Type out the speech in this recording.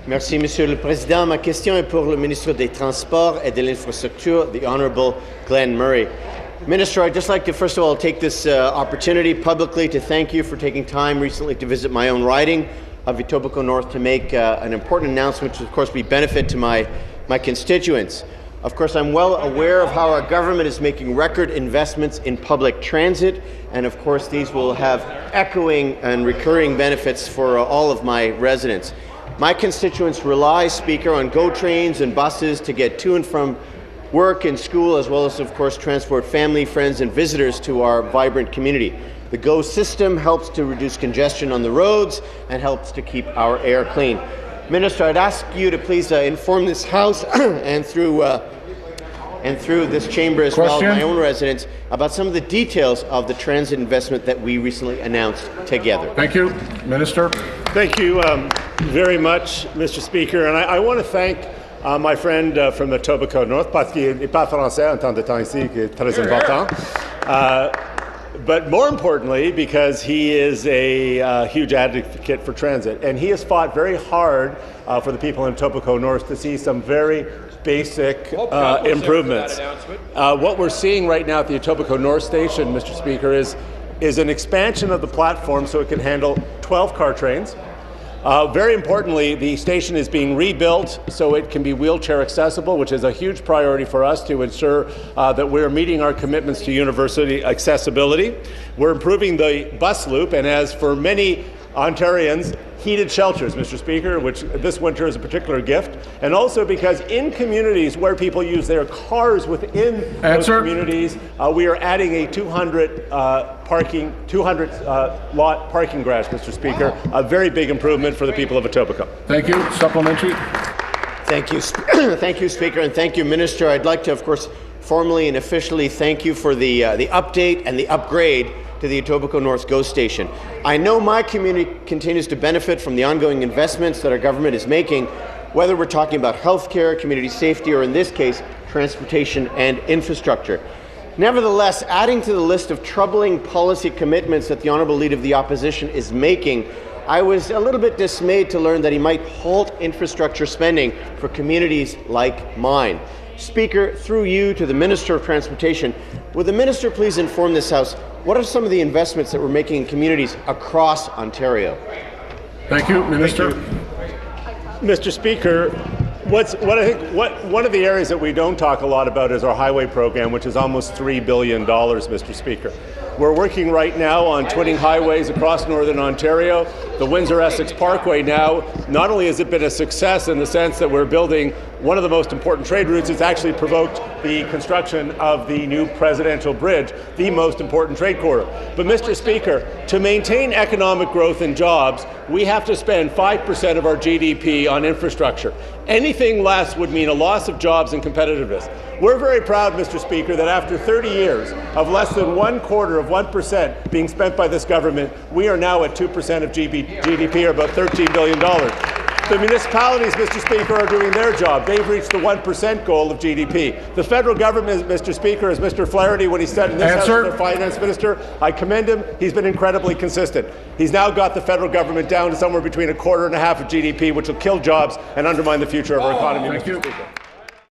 Merci, Monsieur le Président. Ma question est pour le ministre des Transports et de l'Infrastructure, the Honourable Glenn Murray. Minister, I'd just like to first of all take this opportunity publicly to thank you for taking time recently to visit my own riding of Etobicoke North to make an important announcement which, of course, will be benefit to my constituents. Of course, I'm well aware of how our government is making record investments in public transit, and of course these will have echoing and recurring benefits for all of my residents. My constituents rely, Speaker, on GO trains and buses to get to and from work and school, as well as, of course, transport family, friends and visitors to our vibrant community. The GO system helps to reduce congestion on the roads and helps to keep our air clean. Minister, I'd ask you to please inform this House and through this chamber as well, my own residents, about some of the details of the transit investment that we recently announced together. Thank you. Minister. Thank you very much, Mr. Speaker. And I want to thank my friend from Etobicoke North, parce qu'il n'est pas français en temps de temps ici, qui est très important. But more importantly, because he is a huge advocate for transit, and he has fought very hard for the people in Etobicoke North to see some very basic improvements. What we're seeing right now at the Etobicoke North Station, Mr. Speaker, is an expansion of the platform so it can handle 12 car trains. Very importantly, the station is being rebuilt so it can be wheelchair accessible, which is a huge priority for us to ensure that we're meeting our commitments to university accessibility. We're improving the bus loop, and as for many Ontarians, heated shelters, Mr. Speaker, which this winter is a particular gift, and also because in communities where people use their cars within those communities, we are adding a 200 lot parking garage, Mr. Speaker. Wow. A very big improvement for the people of Etobicoke. Thank you. Supplementary. Thank you, thank you, Speaker, and thank you, Minister. I'd like to, of course, formally and officially thank you for the update and the upgrade to the Etobicoke North GO station. I know my community continues to benefit from the ongoing investments that our government is making, whether we're talking about healthcare, community safety, or in this case, transportation and infrastructure. Nevertheless, adding to the list of troubling policy commitments that the Honourable Leader of the Opposition is making, I was a little bit dismayed to learn that he might halt infrastructure spending for communities like mine. Speaker, through you to the Minister of Transportation, would the Minister please inform this House what are some of the investments that we're making in communities across Ontario? Thank you, Minister. Thank you. Mr. Speaker, one of the areas that we don't talk a lot about is our highway program, which is almost $3 billion, Mr. Speaker. We're working right now on twinning highways across Northern Ontario. The Windsor-Essex Parkway now, not only has it been a success in the sense that we're building one of the most important trade routes, it's actually provoked the construction of the new presidential bridge, the most important trade corridor. But Mr. Speaker, to maintain economic growth and jobs, we have to spend 5% of our GDP on infrastructure. Anything less would mean a loss of jobs and competitiveness. We're very proud, Mr. Speaker, that after 30 years of less than 1/4% being spent by this government, we are now at 2% of GDP, or about $13 billion. The municipalities, Mr. Speaker, are doing their job. They've reached the 1% goal of GDP. The federal government, Mr. Speaker, as Mr. Flaherty, when he said in this House as the finance minister, I commend him. He's been incredibly consistent. He's now got the federal government down to somewhere between 1/4 and 1/2 of GDP, which will kill jobs and undermine the future of our economy, Mr. Speaker.